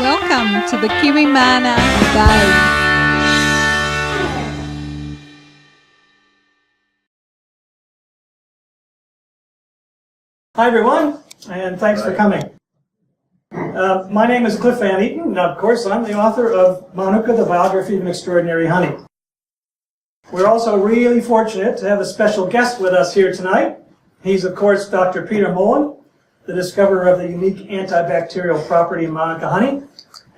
Welcome to the Kiwi Mana Guide. Hi everyone, and thanks for coming. My name is Cliff Van Eaton, and of course I'm the author of Manuka, the biography of an extraordinary honey. We're also really fortunate to have a special guest with us here tonight. He's of course Dr. Peter Molan, the discoverer of the unique antibacterial property in Manuka honey,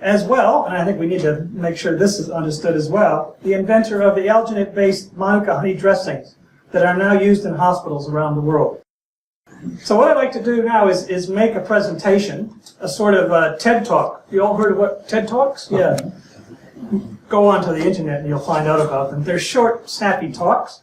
as well, and I think we need to make sure this is understood as well, the inventor of the alginate-based Manuka honey dressings that are now used in hospitals around the world. So what I'd like to do now is make a presentation, a sort of a TED Talk. You all heard of what TED Talks? Yeah. Go onto the internet and you'll find out about them. They're short, snappy talks.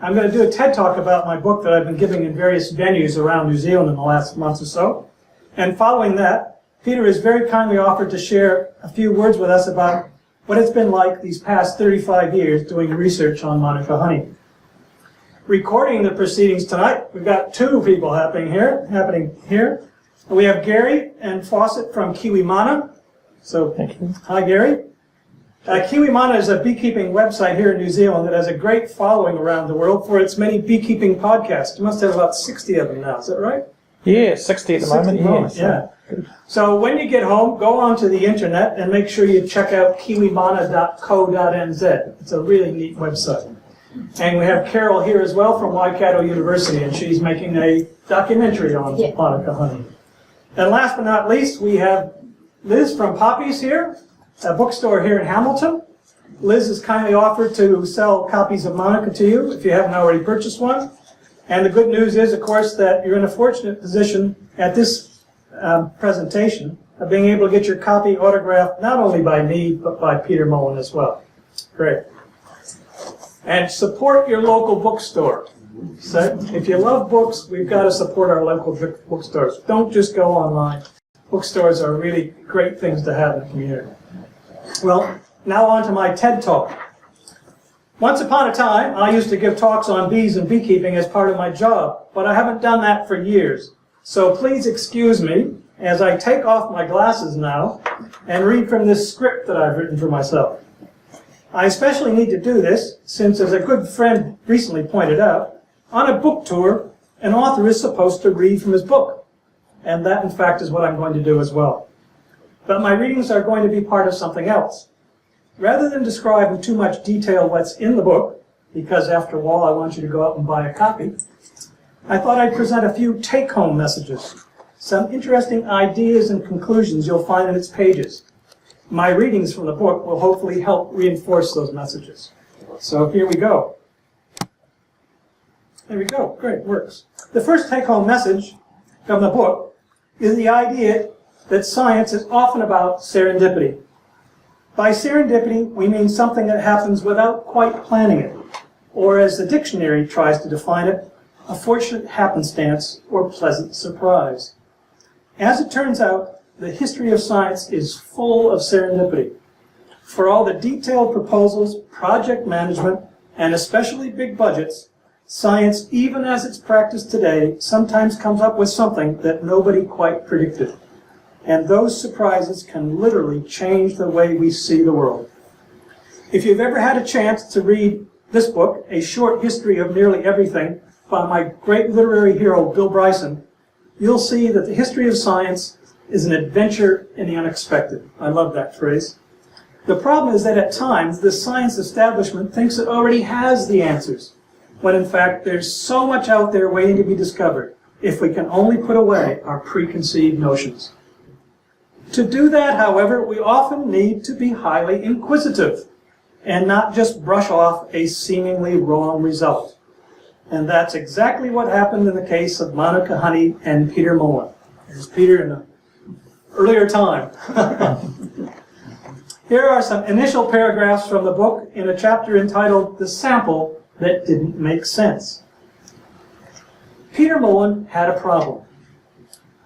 I'm going to do a TED Talk about my book that I've been giving in various venues around New Zealand in the last month or so. And following that, Peter has very kindly offered to share a few words with us about what it's been like these past 35 years doing research on Manuka honey. Recording the proceedings tonight, we've got two people happening here. We have Gary and Fawcett from Kiwi Mana. So, thank you. Hi, Gary. Kiwi Mana is a beekeeping website here in New Zealand that has a great following around the world for its many beekeeping podcasts. You must have about 60 of them now, is that right? Yeah, 60 at the moment. Yeah. So when you get home, go onto the internet and make sure you check out kiwimana.co.nz. It's a really neat website. And we have Carol here as well from Waikato University, and she's making a documentary on Manuka honey. And last but not least, we have Liz from Poppy's here, a bookstore here in Hamilton. Liz has kindly offered to sell copies of Manuka to you if you haven't already purchased one. And the good news is, of course, that you're in a fortunate position at this presentation of being able to get your copy autographed not only by me, but by Peter Molan as well. Great. And support your local bookstore. So if you love books, we've got to support our local bookstores. Don't just go online. Bookstores are really great things to have in the community. Well, now on to my TED Talk. Once upon a time, I used to give talks on bees and beekeeping as part of my job, but I haven't done that for years. So please excuse me as I take off my glasses now and read from this script that I've written for myself. I especially need to do this since, as a good friend recently pointed out, on a book tour, an author is supposed to read from his book. And that, in fact, is what I'm going to do as well. But my readings are going to be part of something else. Rather than describe in too much detail what's in the book, because after all, I want you to go out and buy a copy, I thought I'd present a few take-home messages, some interesting ideas and conclusions you'll find in its pages. My readings from the book will hopefully help reinforce those messages. So here we go. There we go. Great, works. The first take-home message from the book is the idea that science is often about serendipity. By serendipity, we mean something that happens without quite planning it, or as the dictionary tries to define it, a fortunate happenstance or pleasant surprise. As it turns out, the history of science is full of serendipity. For all the detailed proposals, project management, and especially big budgets, science, even as it's practiced today, sometimes comes up with something that nobody quite predicted. And those surprises can literally change the way we see the world. If you've ever had a chance to read this book, A Short History of Nearly Everything, by my great literary hero, Bill Bryson, you'll see that the history of science is an adventure in the unexpected. I love that phrase. The problem is that at times, the science establishment thinks it already has the answers, when in fact there's so much out there waiting to be discovered, if we can only put away our preconceived notions. To do that, however, we often need to be highly inquisitive, and not just brush off a seemingly wrong result. And that's exactly what happened in the case of Manuka honey and Peter Molan. There's Peter in an earlier time. Here are some initial paragraphs from the book in a chapter entitled The Sample That Didn't Make Sense. Peter Molan had a problem.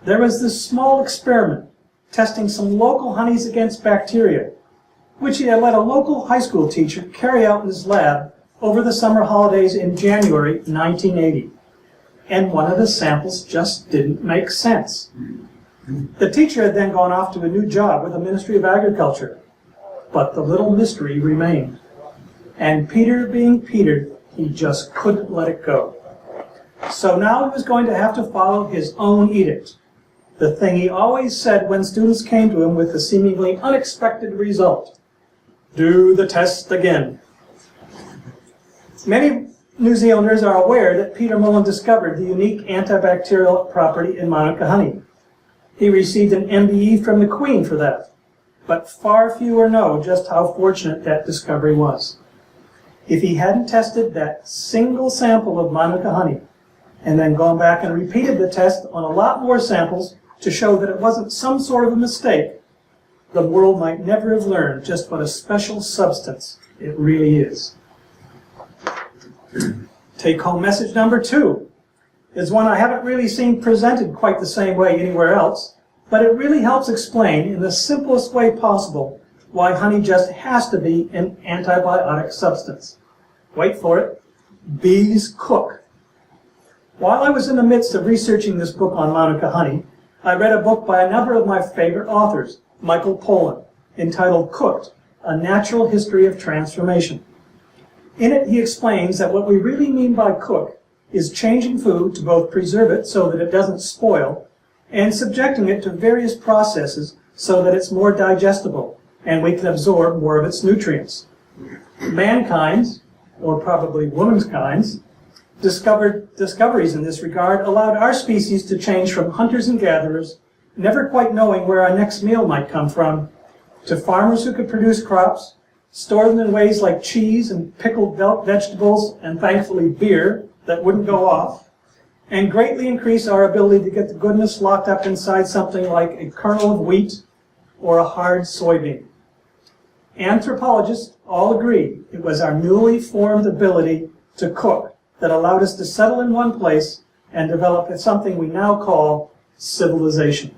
There was this small experiment testing some local honeys against bacteria, which he had let a local high school teacher carry out in his lab over the summer holidays in January 1980. And one of the samples just didn't make sense. The teacher had then gone off to a new job with the Ministry of Agriculture. But the little mystery remained. And Peter being Peter, he just couldn't let it go. So now he was going to have to follow his own edict. The thing he always said when students came to him with a seemingly unexpected result. Do the test again. Many New Zealanders are aware that Peter Molan discovered the unique antibacterial property in Manuka honey. He received an MBE from the Queen for that. But far fewer know just how fortunate that discovery was. If he hadn't tested that single sample of Manuka honey, and then gone back and repeated the test on a lot more samples to show that it wasn't some sort of a mistake, the world might never have learned just what a special substance it really is. Take-home message number 2 is one I haven't really seen presented quite the same way anywhere else, but it really helps explain in the simplest way possible why honey just has to be an antibiotic substance. Wait for it. Bees cook. While I was in the midst of researching this book on Manuka honey, I read a book by a number of my favorite authors, Michael Pollan, entitled Cooked, A Natural History of Transformation. In it, he explains that what we really mean by cook is changing food to both preserve it so that it doesn't spoil, and subjecting it to various processes so that it's more digestible and we can absorb more of its nutrients. Mankind's, or probably womanskind's, discoveries in this regard allowed our species to change from hunters and gatherers, never quite knowing where our next meal might come from, to farmers who could produce crops, store them in ways like cheese and pickled vegetables and thankfully beer that wouldn't go off, and greatly increase our ability to get the goodness locked up inside something like a kernel of wheat or a hard soybean. Anthropologists all agree it was our newly formed ability to cook that allowed us to settle in one place and develop something we now call civilization.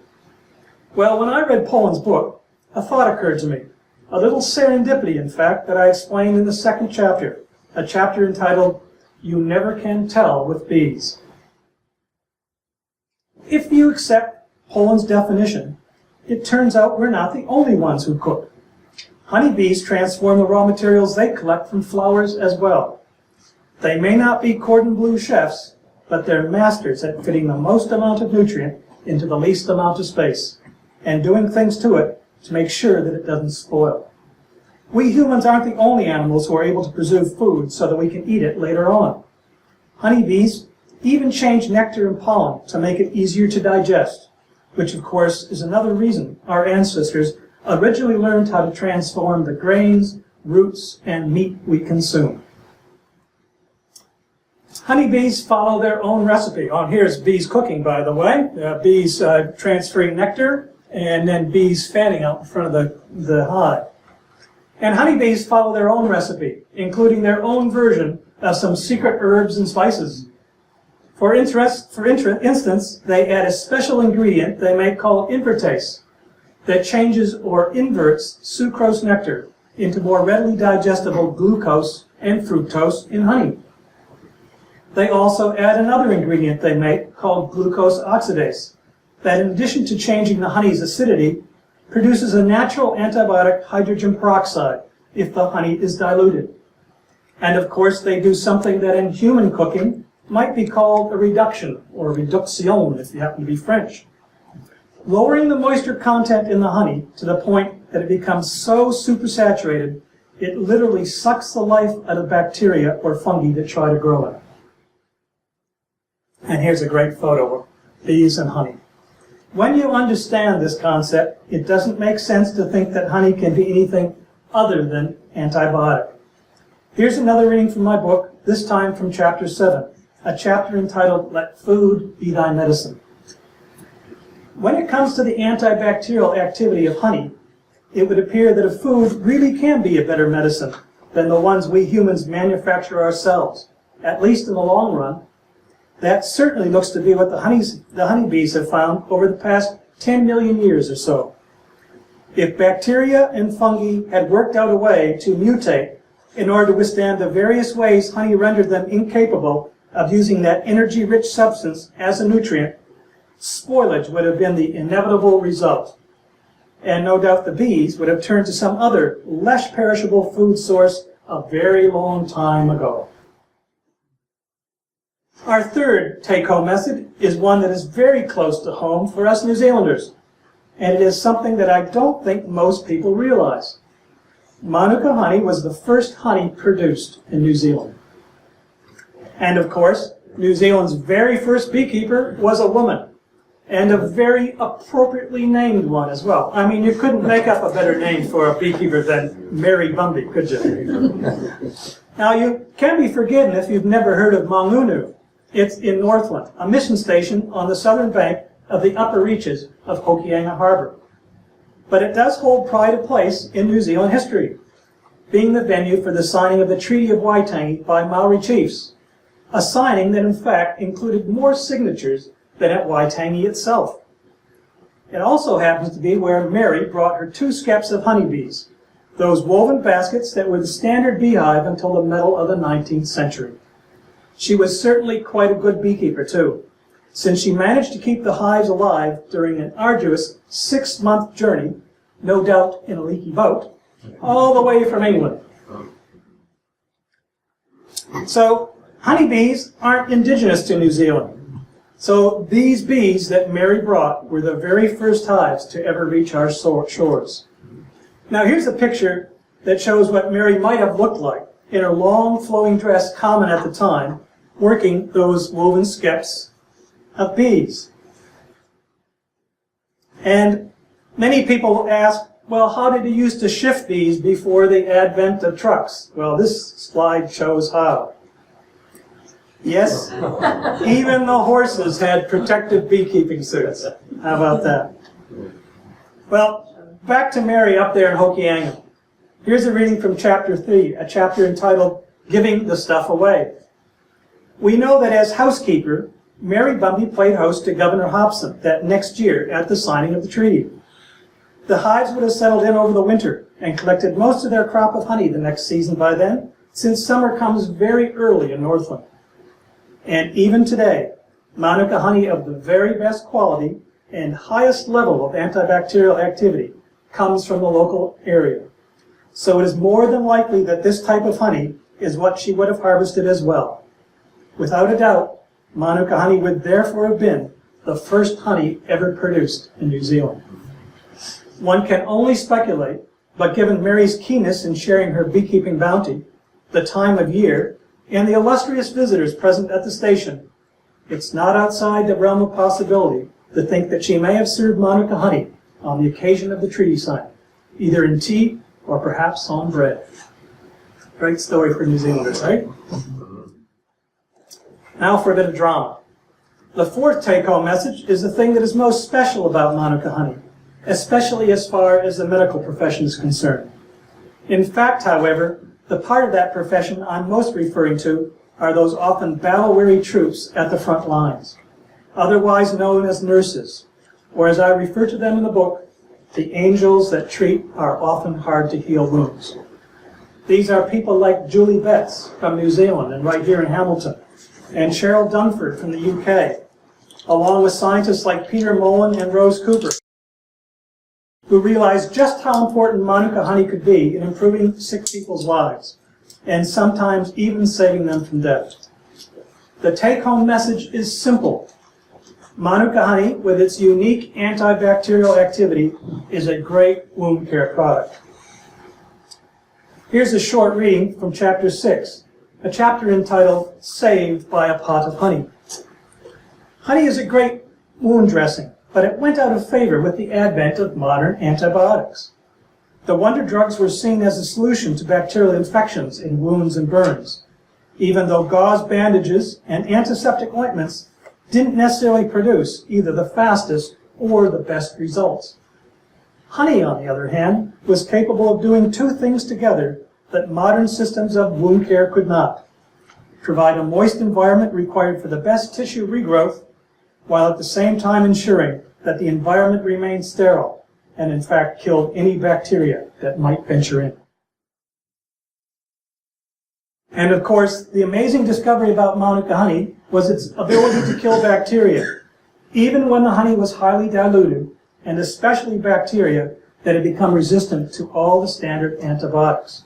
Well, when I read Pollan's book, a thought occurred to me. A little serendipity, in fact, that I explained in the second chapter, a chapter entitled, You Never Can Tell with Bees. If you accept Pollan's definition, it turns out we're not the only ones who cook. Honeybees transform the raw materials they collect from flowers as well. They may not be cordon bleu chefs, but they're masters at fitting the most amount of nutrient into the least amount of space, and doing things to it to make sure that it doesn't spoil. We humans aren't the only animals who are able to preserve food so that we can eat it later on. Honeybees even change nectar and pollen to make it easier to digest, which of course is another reason our ancestors originally learned how to transform the grains, roots, and meat we consume. Honeybees follow their own recipe. Oh, here's bees cooking, by the way. Bees transferring nectar, and then bees fanning out in front of the hive. And honeybees follow their own recipe, including their own version of some secret herbs and spices. For instance, they add a special ingredient they may call invertase that changes or inverts sucrose nectar into more readily digestible glucose and fructose in honey. They also add another ingredient they make called glucose oxidase that, in addition to changing the honey's acidity, produces a natural antibiotic hydrogen peroxide if the honey is diluted. And of course they do something that in human cooking might be called a reduction, or reduction if you happen to be French. Lowering the moisture content in the honey to the point that it becomes so supersaturated it literally sucks the life out of bacteria or fungi that try to grow it. And here's a great photo of bees and honey. When you understand this concept, it doesn't make sense to think that honey can be anything other than antibiotic. Here's another reading from my book, this time from chapter 7, a chapter entitled, Let Food Be Thy Medicine. When it comes to the antibacterial activity of honey, it would appear that a food really can be a better medicine than the ones we humans manufacture ourselves, at least in the long run. That certainly looks to be what the honeybees have found over the past 10 million years or so. If bacteria and fungi had worked out a way to mutate in order to withstand the various ways honey rendered them incapable of using that energy-rich substance as a nutrient, spoilage would have been the inevitable result. And no doubt the bees would have turned to some other, less perishable food source a very long time ago. Our third take-home message is one that is very close to home for us New Zealanders, and it is something that I don't think most people realize. Manuka honey was the first honey produced in New Zealand. And of course, New Zealand's very first beekeeper was a woman, and a very appropriately named one as well. I mean, you couldn't make up a better name for a beekeeper than Mary Bumby, could you? Now, you can be forgiven if you've never heard of Mangunu. It's in Northland, a mission station on the southern bank of the upper reaches of Hokianga Harbour. But it does hold pride of place in New Zealand history, being the venue for the signing of the Treaty of Waitangi by Maori chiefs, a signing that in fact included more signatures than at Waitangi itself. It also happens to be where Mary brought her 2 skeps of honeybees, those woven baskets that were the standard beehive until the middle of the 19th century. She was certainly quite a good beekeeper too, since she managed to keep the hives alive during an arduous 6-month journey, no doubt in a leaky boat, all the way from England. So, honeybees aren't indigenous to New Zealand. So these bees that Mary brought were the very first hives to ever reach our shores. Now here's a picture that shows what Mary might have looked like in her long flowing dress common at the time, working those woven skeps of bees. And many people ask, well, how did he used to shift bees before the advent of trucks? Well, this slide shows how. Yes, even the horses had protective beekeeping suits. How about that? Well, back to Mary up there in Hokianga. Here's a reading from chapter 3, a chapter entitled, Giving the Stuff Away. We know that as housekeeper, Mary Bumby played host to Governor Hobson that next year at the signing of the treaty. The hives would have settled in over the winter and collected most of their crop of honey the next season by then, since summer comes very early in Northland. And even today, Manuka honey of the very best quality and highest level of antibacterial activity comes from the local area. So it is more than likely that this type of honey is what she would have harvested as well. Without a doubt, Manuka honey would therefore have been the first honey ever produced in New Zealand. One can only speculate, but given Mary's keenness in sharing her beekeeping bounty, the time of year, and the illustrious visitors present at the station, it's not outside the realm of possibility to think that she may have served Manuka honey on the occasion of the treaty signing, either in tea or perhaps on bread. Great story for New Zealanders, right? Now for a bit of drama. The fourth take-home message is the thing that is most special about Manuka honey, especially as far as the medical profession is concerned. In fact, however, the part of that profession I'm most referring to are those often battle-weary troops at the front lines, otherwise known as nurses, or as I refer to them in the book, the angels that treat our often hard-to-heal wounds. These are people like Julie Betts from New Zealand and right here in Hamilton, and Cheryl Dunford from the UK, along with scientists like Peter Molan and Rose Cooper, who realized just how important Manuka honey could be in improving sick people's lives, and sometimes even saving them from death. The take-home message is simple. Manuka honey, with its unique antibacterial activity, is a great wound care product. Here's a short reading from chapter 6, a chapter entitled, Saved by a Pot of Honey. Honey is a great wound dressing, but it went out of favor with the advent of modern antibiotics. The wonder drugs were seen as a solution to bacterial infections in wounds and burns, even though gauze bandages and antiseptic ointments didn't necessarily produce either the fastest or the best results. Honey, on the other hand, was capable of doing two things together that modern systems of wound care could not: provide a moist environment required for the best tissue regrowth, while at the same time ensuring that the environment remained sterile and in fact killed any bacteria that might venture in. And of course, the amazing discovery about Manuka honey was its ability to kill bacteria, even when the honey was highly diluted, and especially bacteria that had become resistant to all the standard antibiotics.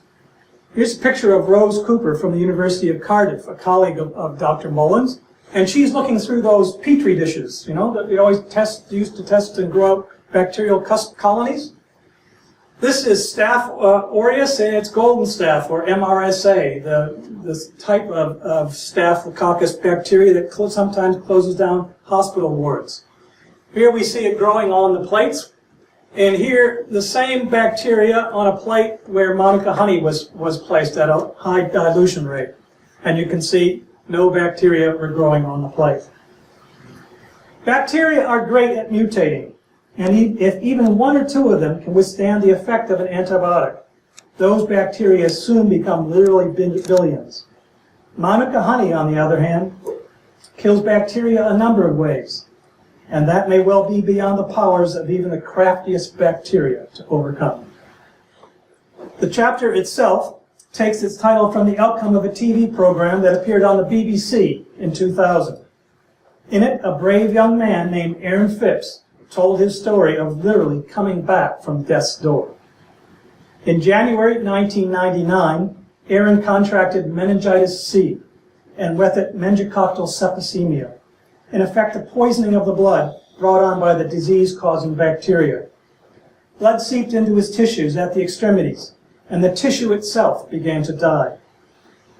Here's a picture of Rose Cooper from the University of Cardiff, a colleague of Dr. Molan's, and she's looking through those petri dishes, you know, that we always used to test and grow up bacterial colonies. This is Staph aureus, and it's golden staph, or MRSA, the type of Staphylococcus bacteria that sometimes closes down hospital wards. Here we see it growing on the plates, and here the same bacteria on a plate where Manuka honey was placed at a high dilution rate. And you can see no bacteria were growing on the plate. Bacteria are great at mutating. And if even one or two of them can withstand the effect of an antibiotic, those bacteria soon become literally billions. Manuka honey, on the other hand, kills bacteria a number of ways, and that may well be beyond the powers of even the craftiest bacteria to overcome. The chapter itself takes its title from the outcome of a TV program that appeared on the BBC in 2000. In it, a brave young man named Aaron Phipps told his story of literally coming back from death's door. In January 1999, Aaron contracted meningitis C, and with it meningococcal septicemia, in effect a poisoning of the blood brought on by the disease-causing bacteria. Blood seeped into his tissues at the extremities, and the tissue itself began to die.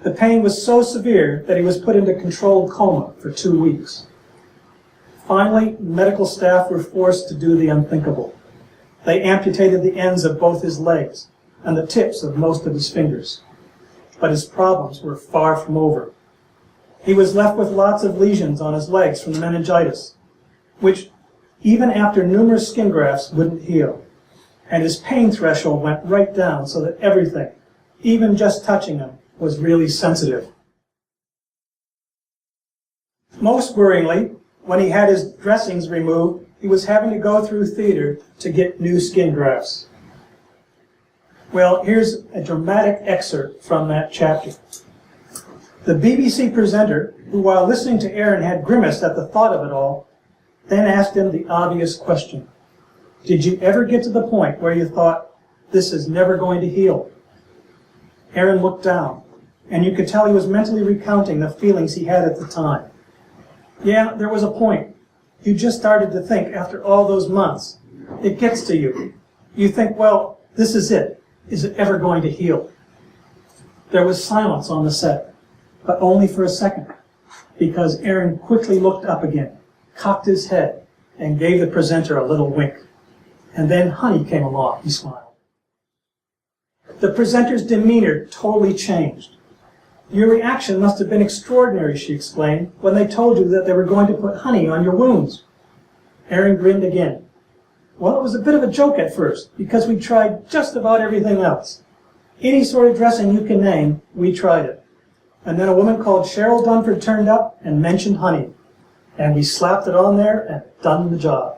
The pain was so severe that he was put into controlled coma for 2 weeks. Finally, medical staff were forced to do the unthinkable. They amputated the ends of both his legs and the tips of most of his fingers. But his problems were far from over. He was left with lots of lesions on his legs from the meningitis, which, even after numerous skin grafts, wouldn't heal. And his pain threshold went right down so that everything, even just touching him, was really sensitive. Most worryingly, when he had his dressings removed, he was having to go through theater to get new skin grafts. Well, here's a dramatic excerpt from that chapter. The BBC presenter, who while listening to Aaron had grimaced at the thought of it all, then asked him the obvious question. Did you ever get to the point where you thought, this is never going to heal? Aaron looked down, and you could tell he was mentally recounting the feelings he had at the time. Yeah, there was a point. You just started to think after all those months. It gets to you. You think, well, this is it. Is it ever going to heal? There was silence on the set, but only for a second, because Aaron quickly looked up again, cocked his head, and gave the presenter a little wink. And then honey came along, he smiled. The presenter's demeanor totally changed. Your reaction must have been extraordinary, she explained, when they told you that they were going to put honey on your wounds. Aaron grinned again. Well, it was a bit of a joke at first, because we tried just about everything else. Any sort of dressing you can name, we tried it. And then a woman called Cheryl Dunford turned up and mentioned honey. And we slapped it on there and done the job.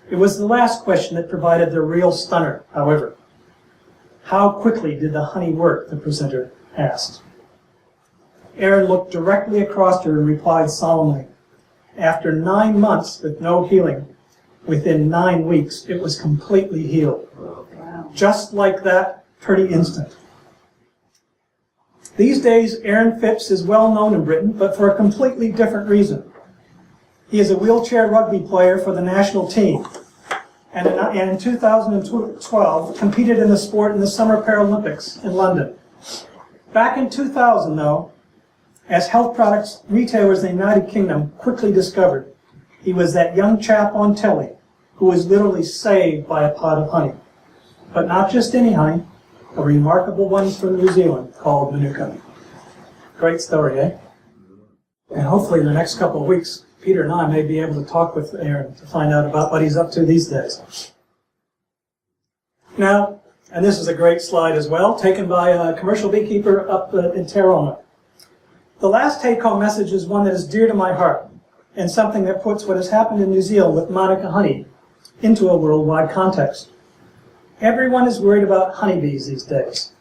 It was the last question that provided the real stunner, however. How quickly did the honey work, the presenter asked. Aaron looked directly across her and replied solemnly, after 9 months with no healing, within 9 weeks it was completely healed. Wow. Just like that, pretty instant. These days, Aaron Phipps is well known in Britain, but for a completely different reason. He is a wheelchair rugby player for the national team, and in 2012 competed in the sport in the Summer Paralympics in London. Back in 2000, though, as health products retailers in the United Kingdom quickly discovered, he was that young chap on telly who was literally saved by a pot of honey. But not just any honey, a remarkable one from New Zealand called Manuka. Great story, eh? And hopefully in the next couple of weeks, Peter and I may be able to talk with Aaron to find out about what he's up to these days. Now, and this is a great slide as well, taken by a commercial beekeeper up in Tauranga. The last take-home message is one that is dear to my heart, and something that puts what has happened in New Zealand with Manuka honey into a worldwide context. Everyone is worried about honeybees these days.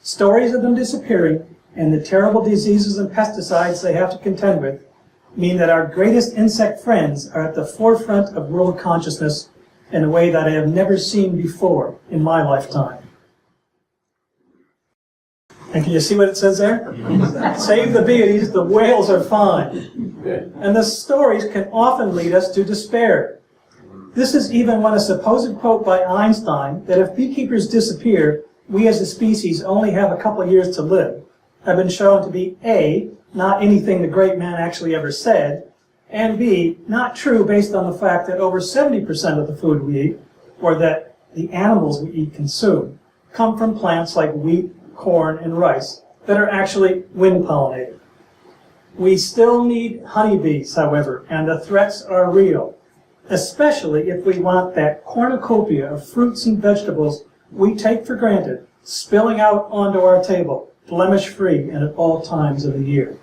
Stories of them disappearing and the terrible diseases and pesticides they have to contend with mean that our greatest insect friends are at the forefront of world consciousness in a way that I have never seen before in my lifetime. And can you see what it says there? Save the bees, the whales are fine. And the stories can often lead us to despair. This is even when a supposed quote by Einstein that if beekeepers disappear, we as a species only have a couple of years to live, have been shown to be A, not anything the great man actually ever said, and B, not true based on the fact that over 70% of the food we eat, or that the animals we eat consume, come from plants like wheat, corn, and rice that are actually wind-pollinated. We still need honeybees, however, and the threats are real, especially if we want that cornucopia of fruits and vegetables we take for granted spilling out onto our table, blemish-free and at all times of the year.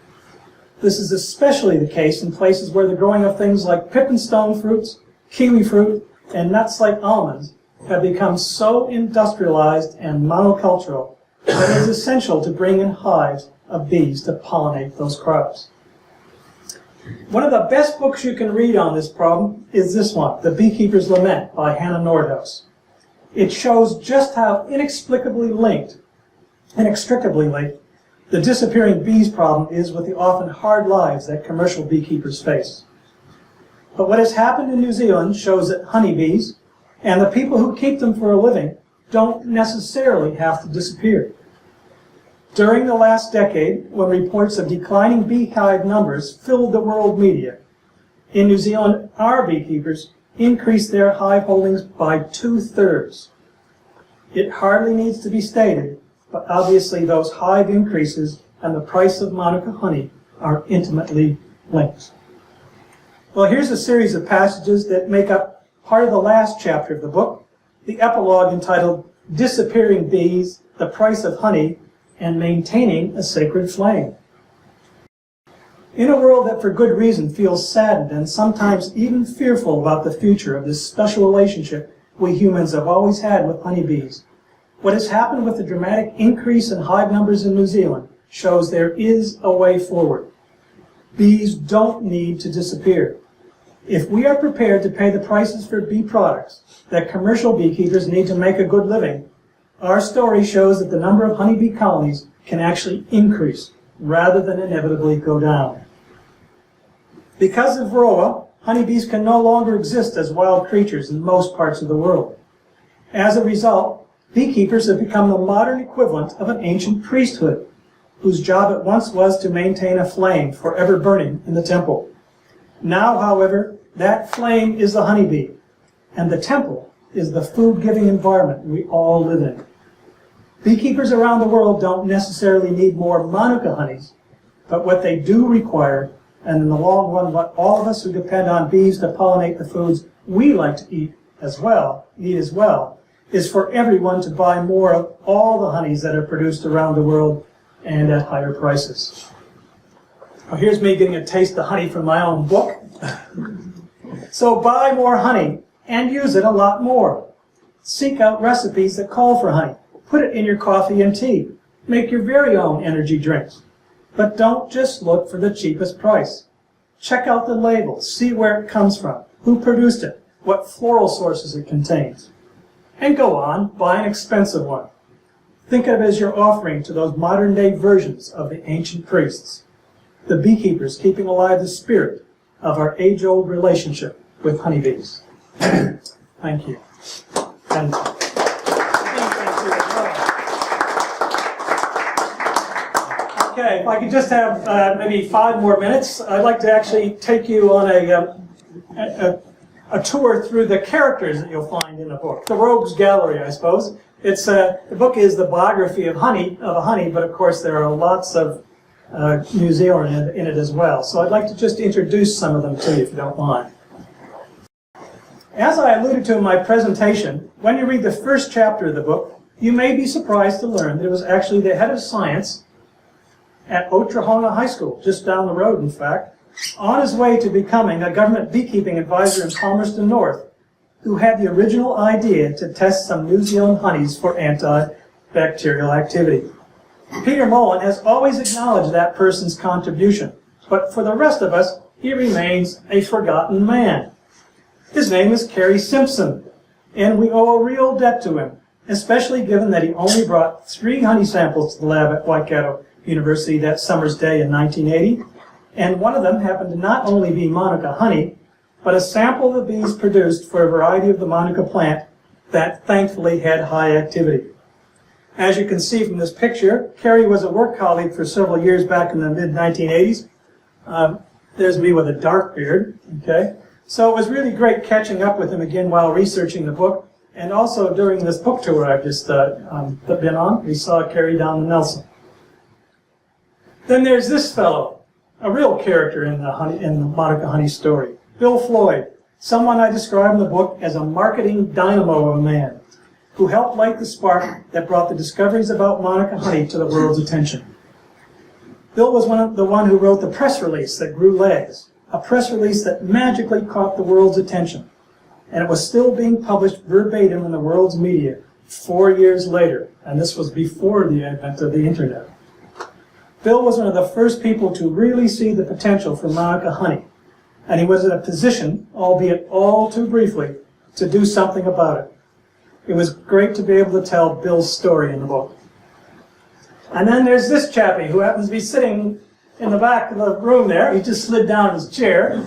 This is especially the case in places where the growing of things like pippinstone fruits, kiwi fruit, and nuts like almonds have become so industrialized and monocultural that it is essential to bring in hives of bees to pollinate those crops. One of the best books you can read on this problem is this one, The Beekeeper's Lament by Hannah Nordhaus. It shows just how inextricably linked the disappearing bees problem is with the often hard lives that commercial beekeepers face. But what has happened in New Zealand shows that honeybees and the people who keep them for a living don't necessarily have to disappear. During the last decade, when reports of declining beehive numbers filled the world media, in New Zealand, our beekeepers increased their hive holdings by 2/3. It hardly needs to be stated, but obviously those hive increases and the price of Manuka honey are intimately linked. Well, here's a series of passages that make up part of the last chapter of the book, the epilogue entitled Disappearing Bees, the Price of Honey, and Maintaining a Sacred Flame. In a world that for good reason feels saddened and sometimes even fearful about the future of this special relationship we humans have always had with honeybees, what has happened with the dramatic increase in hive numbers in New Zealand shows there is a way forward. Bees don't need to disappear. If we are prepared to pay the prices for bee products that commercial beekeepers need to make a good living, our story shows that the number of honeybee colonies can actually increase rather than inevitably go down. Because of varroa, honeybees can no longer exist as wild creatures in most parts of the world. As a result, beekeepers have become the modern equivalent of an ancient priesthood, whose job it once was to maintain a flame forever burning in the temple. Now, however, that flame is the honeybee, and the temple is the food-giving environment we all live in. Beekeepers around the world don't necessarily need more Manuka honeys, but what they do require, and in the long run what all of us who depend on bees to pollinate the foods we like to eat as well, is for everyone to buy more of all the honeys that are produced around the world and at higher prices. Well, here's me getting a taste of honey from my own book. So buy more honey and use it a lot more. Seek out recipes that call for honey. Put it in your coffee and tea. Make your very own energy drinks. But don't just look for the cheapest price. Check out the label. See where it comes from, who produced it, what floral sources it contains. And go on, buy an expensive one. Think of it as your offering to those modern-day versions of the ancient priests, the beekeepers keeping alive the spirit of our age-old relationship with honeybees. Thank you. And okay, if I could just have maybe 5 more minutes, I'd like to actually take you on a tour through the characters that you'll find in the book. The Rogues Gallery, I suppose. It's the book is the biography of a honey, but of course there are lots of New Zealand in it as well. So I'd like to just introduce some of them to you, if you don't mind. As I alluded to in my presentation, when you read the first chapter of the book, you may be surprised to learn that it was actually the head of science at Otrahonga High School, just down the road, in fact, on his way to becoming a government beekeeping advisor in Palmerston North, who had the original idea to test some New Zealand honeys for antibacterial activity. Peter Molan has always acknowledged that person's contribution, but for the rest of us, he remains a forgotten man. His name is Cary Simpson, and we owe a real debt to him, especially given that he only brought 3 honey samples to the lab at Waikato University that summer's day in 1980, and one of them happened to not only be Manuka honey, but a sample the bees produced for a variety of the Manuka plant that thankfully had high activity. As you can see from this picture, Cary was a work colleague for several years back in the mid-1980s. There's me with a dark beard, okay? So it was really great catching up with him again while researching the book, and also during this book tour I've just been on. We saw Cary down in Nelson. Then there's this fellow, a real character in the Manuka honey story, Bill Floyd, someone I describe in the book as a marketing dynamo of a man, who helped light the spark that brought the discoveries about Manuka honey to the world's attention. Bill was the one who wrote the press release that grew legs, a press release that magically caught the world's attention, and it was still being published verbatim in the world's media 4 years later, and this was before the advent of the internet. Bill was one of the first people to really see the potential for Manuka honey, and he was in a position, albeit all too briefly, to do something about it. It was great to be able to tell Bill's story in the book. And then there's this chappie who happens to be sitting in the back of the room there. He just slid down his chair.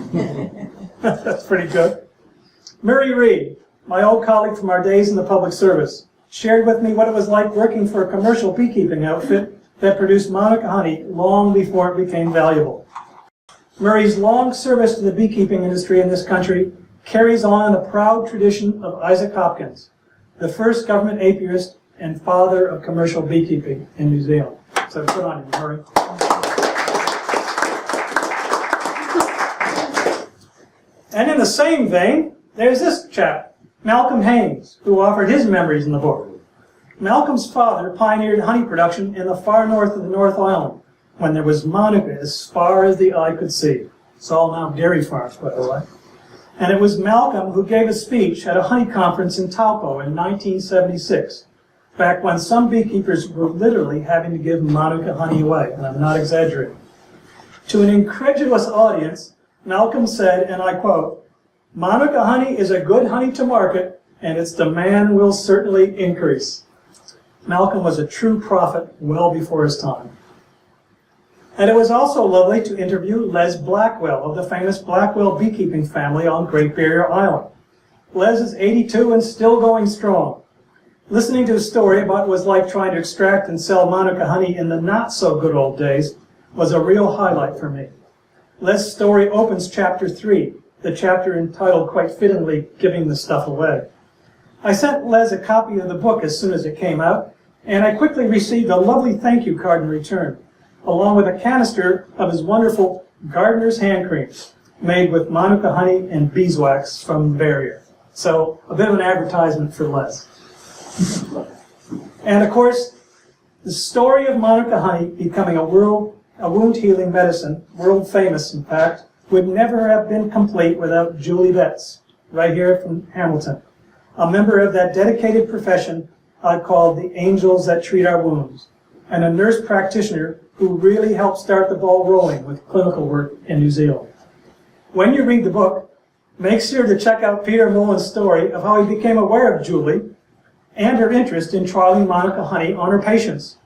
That's pretty good. Murray Reed, my old colleague from our days in the public service, shared with me what it was like working for a commercial beekeeping outfit that produced Manuka honey long before it became valuable. Murray's long service to the beekeeping industry in this country carries on the proud tradition of Isaac Hopkins, the first government apiarist and father of commercial beekeeping in New Zealand. So put on him, Murray. And in the same vein, there's this chap, Malcolm Haines, who offered his memories in the book. Malcolm's father pioneered honey production in the far north of the North Island, when there was Manuka as far as the eye could see. It's all now dairy farms, by the way. And it was Malcolm who gave a speech at a honey conference in Taupo in 1976, back when some beekeepers were literally having to give Manuka honey away, and I'm not exaggerating. To an incredulous audience, Malcolm said, and I quote, "Manuka honey is a good honey to market, and its demand will certainly increase." Malcolm was a true prophet well before his time. And it was also lovely to interview Les Blackwell of the famous Blackwell beekeeping family on Great Barrier Island. Les is 82 and still going strong. Listening to his story about what it was like trying to extract and sell Manuka honey in the not-so-good old days was a real highlight for me. Les' story opens chapter 3, the chapter entitled quite fittingly, "Giving the Stuff Away." I sent Les a copy of the book as soon as it came out, and I quickly received a lovely thank you card in return, along with a canister of his wonderful gardener's hand cream, made with Manuka honey and beeswax from Barrier. So, a bit of an advertisement for Les. And of course, the story of Manuka honey becoming a wound-healing medicine, world famous in fact, would never have been complete without Julie Betts, right here from Hamilton, a member of that dedicated profession I call the angels that treat our wounds, and a nurse practitioner who really helped start the ball rolling with clinical work in New Zealand. When you read the book, make sure to check out Peter Molan's story of how he became aware of Julie and her interest in trialing Manuka honey on her patients.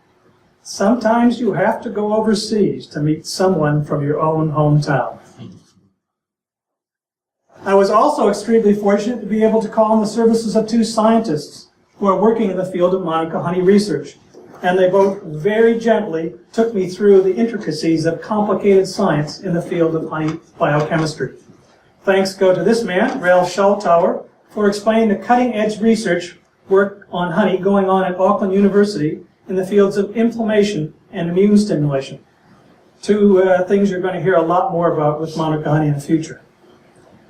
Sometimes you have to go overseas to meet someone from your own hometown. I was also extremely fortunate to be able to call on the services of 2 scientists who are working in the field of Manuka honey research, and they both very gently took me through the intricacies of complicated science in the field of honey biochemistry. Thanks go to this man, Ralph Schultauer, for explaining the cutting-edge research work on honey going on at Auckland University in the fields of inflammation and immune stimulation. 2 things you're going to hear a lot more about with Manuka honey in the future.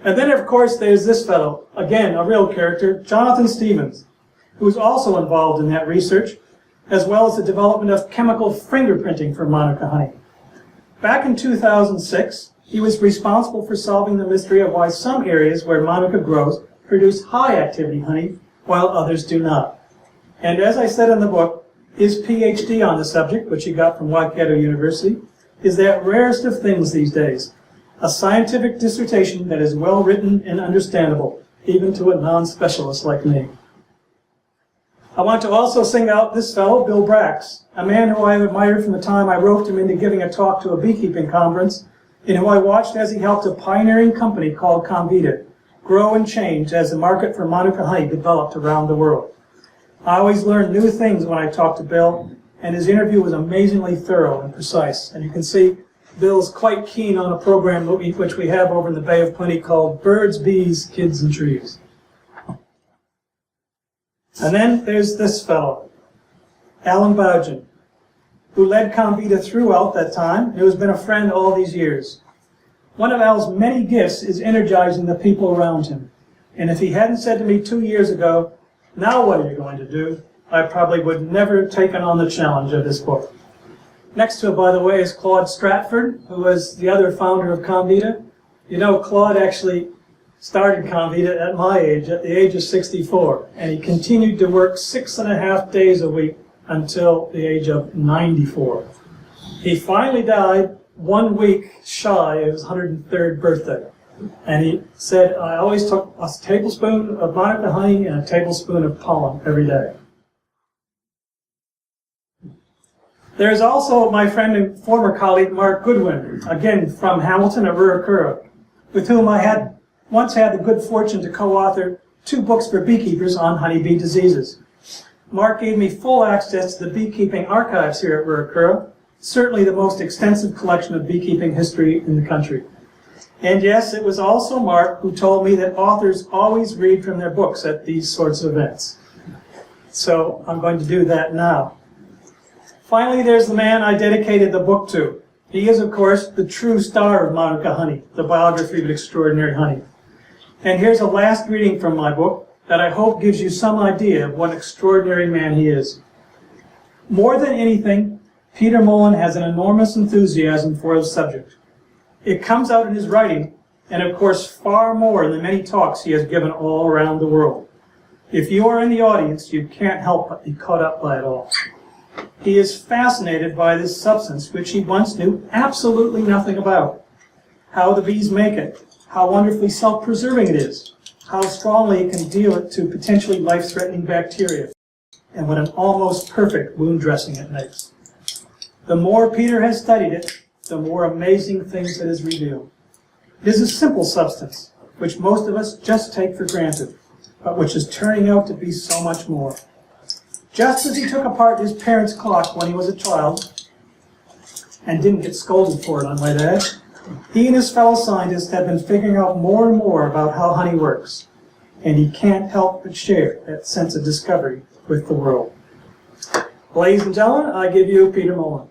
And then, of course, there's this fellow, again, a real character, Jonathan Stevens, who was also involved in that research, as well as the development of chemical fingerprinting for Manuka honey. Back in 2006, he was responsible for solving the mystery of why some areas where Manuka grows produce high-activity honey, while others do not. And as I said in the book, his PhD on the subject, which he got from Waikato University, is that rarest of things these days, A scientific dissertation that is well written and understandable, even to a non-specialist like me. I want to also sing out this fellow, Bill Brax, a man who I have admired from the time I roped him into giving a talk to a beekeeping conference, and who I watched as he helped a pioneering company called Comvita grow and change as the market for Manuka honey developed around the world. I always learn new things when I talk to Bill, and his interview was amazingly thorough and precise. And you can see Bill's quite keen on a program which we have over in the Bay of Plenty called Birds, Bees, Kids, and Trees. And then there's this fellow, Alan Belgium, who led Comvita throughout that time, and who has been a friend all these years. One of Al's many gifts is energizing the people around him. And if he hadn't said to me 2 years ago, "Now what are you going to do?" I probably would never have taken on the challenge of this book. Next to it, by the way, is Claude Stratford, who was the other founder of Comvita. You know, Claude actually started Comvita at my age, at the age of 64, and he continued to work 6.5 days a week until the age of 94. He finally died 1 week shy of his 103rd birthday. And he said, "I always took a tablespoon of Manuka honey and a tablespoon of pollen every day." There's also my friend and former colleague, Mark Goodwin, again from Hamilton at Ruakura, with whom I once had the good fortune to co-author 2 books for beekeepers on honeybee diseases. Mark gave me full access to the beekeeping archives here at Ruakura, certainly the most extensive collection of beekeeping history in the country. And yes, it was also Mark who told me that authors always read from their books at these sorts of events. So I'm going to do that now. Finally, there's the man I dedicated the book to. He is, of course, the true star of Manuka honey, the biography of extraordinary honey. And here's a last reading from my book that I hope gives you some idea of what extraordinary man he is. More than anything, Peter Molan has an enormous enthusiasm for his subject. It comes out in his writing, and of course far more in the many talks he has given all around the world. If you are in the audience, you can't help but be caught up by it all. He is fascinated by this substance which he once knew absolutely nothing about. How the bees make it, how wonderfully self-preserving it is, how strongly it can deal to potentially life-threatening bacteria, and what an almost perfect wound dressing it makes. The more Peter has studied it, the more amazing things it has revealed. It is a simple substance, which most of us just take for granted, but which is turning out to be so much more. Just as he took apart his parents' clock when he was a child, and didn't get scolded for it, I might add, he and his fellow scientists have been figuring out more and more about how honey works, and he can't help but share that sense of discovery with the world. Ladies and gentlemen, I give you Peter Molan.